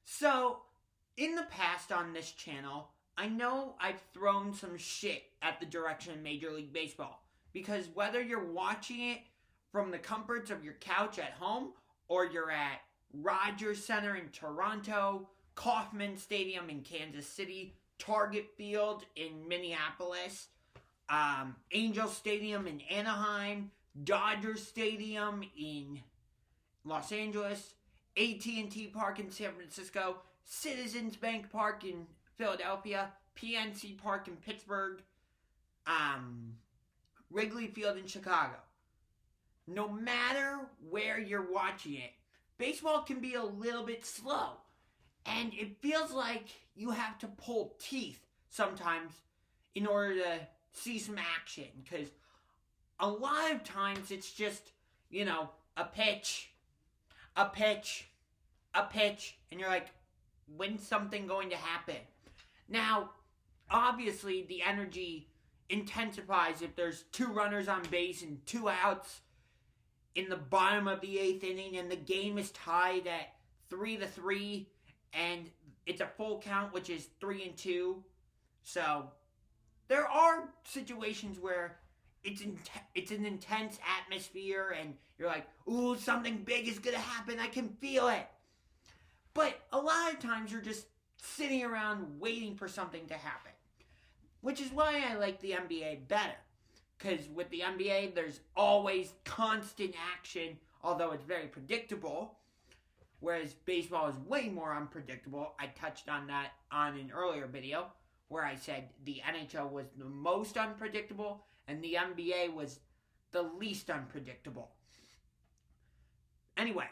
So, in the past on this channel, I know I've thrown some shit at the direction of Major League Baseball. Because whether you're watching it from the comforts of your couch at home, or you're at Rogers Center in Toronto, Kauffman Stadium in Kansas City, Target Field in Minneapolis, Angel Stadium in Anaheim, Dodger Stadium in Los Angeles, AT&T Park in San Francisco, Citizens Bank Park in Philadelphia, PNC Park in Pittsburgh, Wrigley Field in Chicago. No matter where you're watching it, baseball can be a little bit slow. And it feels like you have to pull teeth sometimes in order to see some action. Because a lot of times it's just, a pitch, and you're like, when's something going to happen? Now, obviously, the energy intensifies if there's 2 runners on base and 2 outs in the bottom of the 8th inning and the game is tied at 3-3 and it's a full count, which is 3-2. So there are situations where it's an intense atmosphere and you're like, ooh, something big is going to happen. I can feel it. But a lot of times you're just sitting around waiting for something to happen, which is why I like the NBA better. Because with the NBA, there's always constant action, although it's very predictable. Whereas baseball is way more unpredictable. I touched on that on an earlier video where I said the NHL was the most unpredictable and the NBA was the least unpredictable. Anyway,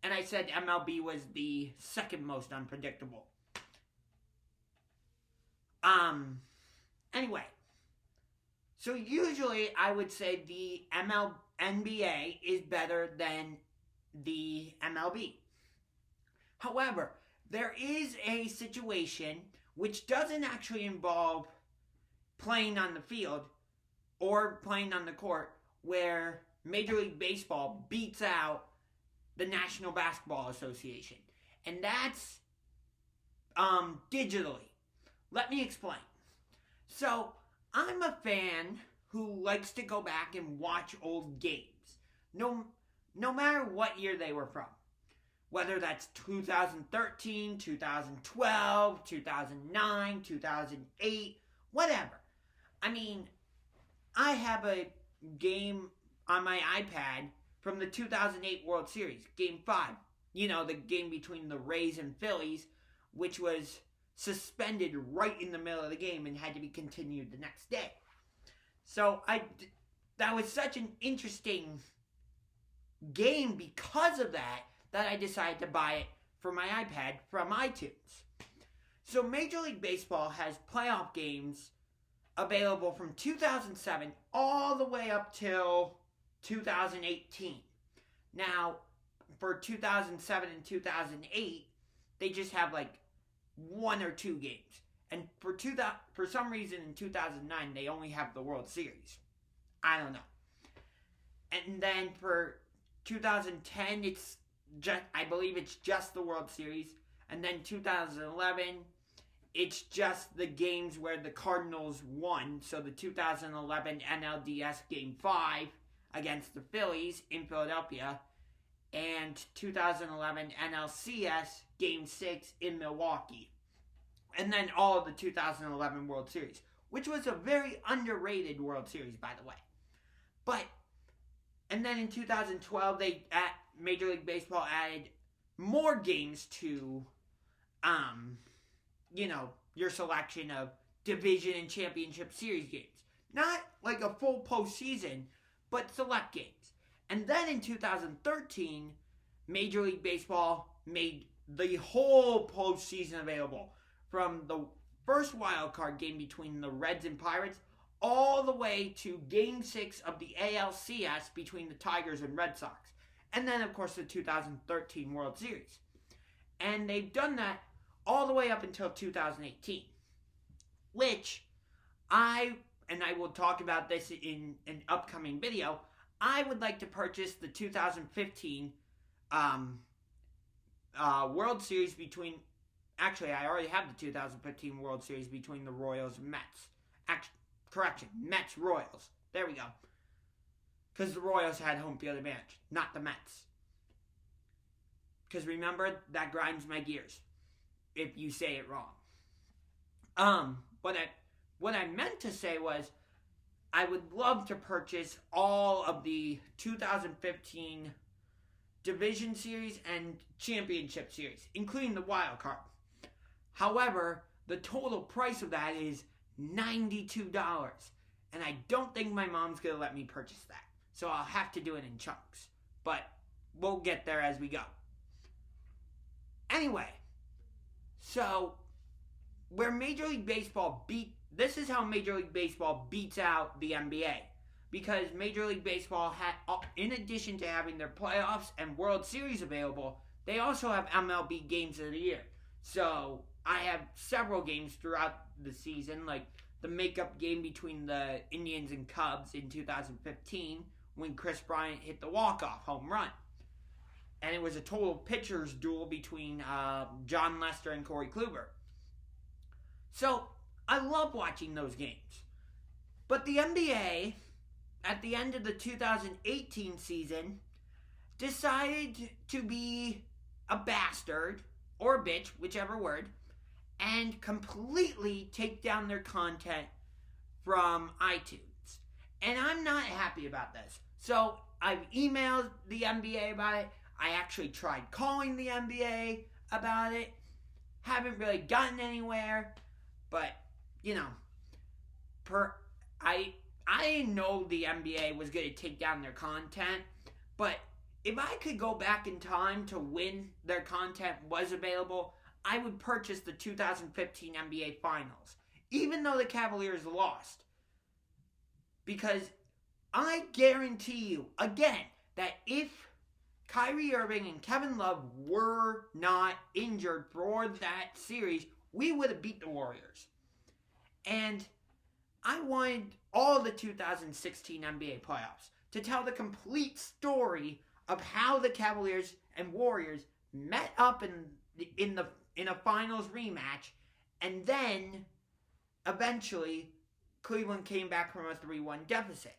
and I said MLB was the second most unpredictable. Anyway, so usually I would say the NBA is better than the MLB. However, there is a situation which doesn't actually involve playing on the field or playing on the court where Major League Baseball beats out the National Basketball Association. And that's digitally. Let me explain. So, I'm a fan who likes to go back and watch old games. No matter what year they were from. Whether that's 2013, 2012, 2009, 2008, whatever. I mean, I have a game on my iPad from the 2008 World Series, Game 5. The game between the Rays and Phillies, which was suspended right in the middle of the game and had to be continued the next day. So that was such an interesting game because of that I decided to buy it for my iPad from iTunes. So Major League Baseball has playoff games available from 2007 all the way up till 2018. Now, for 2007 and 2008, they just have like 1 or 2 games. And for some reason in 2009, they only have the World Series. I don't know. And then for 2010, I believe it's just the World Series. And then 2011, it's just the games where the Cardinals won. So the 2011 NLDS Game 5 against the Phillies in Philadelphia. And 2011 NLCS Game 6 in Milwaukee. And then all of the 2011 World Series, which was a very underrated World Series, by the way. And then in 2012, Major League Baseball added more games to, your selection of division and championship series games. Not like a full postseason, but select games. And then in 2013, Major League Baseball made the whole postseason available. From the first wild card game between the Reds and Pirates all the way to Game 6 of the ALCS between the Tigers and Red Sox. And then, of course, the 2013 World Series. And they've done that all the way up until 2018. Which I will talk about this in an upcoming video, I would like to purchase the 2015 World Series between... Actually, I already have the 2015 World Series between the Royals and Mets. Correction, Mets-Royals. There we go. Because the Royals had home field advantage, not the Mets. Because remember, that grinds my gears if you say it wrong. What I meant to say was, I would love to purchase all of the 2015 Division Series and Championship Series, including the wild card. However, the total price of that is $92, and I don't think my mom's going to let me purchase that. So I'll have to do it in chunks, but we'll get there as we go. Anyway, so where Major League Baseball this is how Major League Baseball beats out the NBA. Because Major League Baseball had, in addition to having their playoffs and World Series available, they also have MLB games of the year. So I have several games throughout the season, like the makeup game between the Indians and Cubs in 2015 when Chris Bryant hit the walk-off home run. And it was a total pitcher's duel between John Lester and Corey Kluber. So I love watching those games. But the NBA, at the end of the 2018 season, decided to be a bastard, or a bitch, whichever word, and completely take down their content from iTunes. And I'm not happy about this. So I've emailed the NBA about it. I actually tried calling the NBA about it. Haven't really gotten anywhere. But, you know, I didn't know the NBA was going to take down their content. But if I could go back in time to when their content was available, I would purchase the 2015 NBA Finals, even though the Cavaliers lost. Because I guarantee you, again, that if Kyrie Irving and Kevin Love were not injured for that series, we would have beat the Warriors. And I wanted all the 2016 NBA playoffs to tell the complete story of how the Cavaliers and Warriors met up in a finals rematch, and then eventually Cleveland came back from a 3-1 deficit.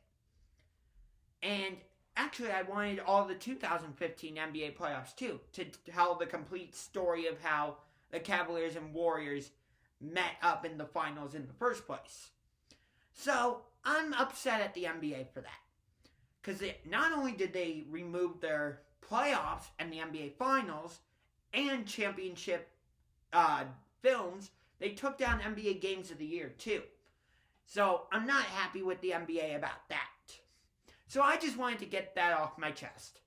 And actually, I wanted all the 2015 NBA playoffs too, to tell the complete story of how the Cavaliers and Warriors met up in the finals in the first place. So I'm upset at the NBA for that. Because not only did they remove their playoffs and the NBA Finals and championship films, they took down NBA Games of the Year too. So I'm not happy with the NBA about that. So I just wanted to get that off my chest.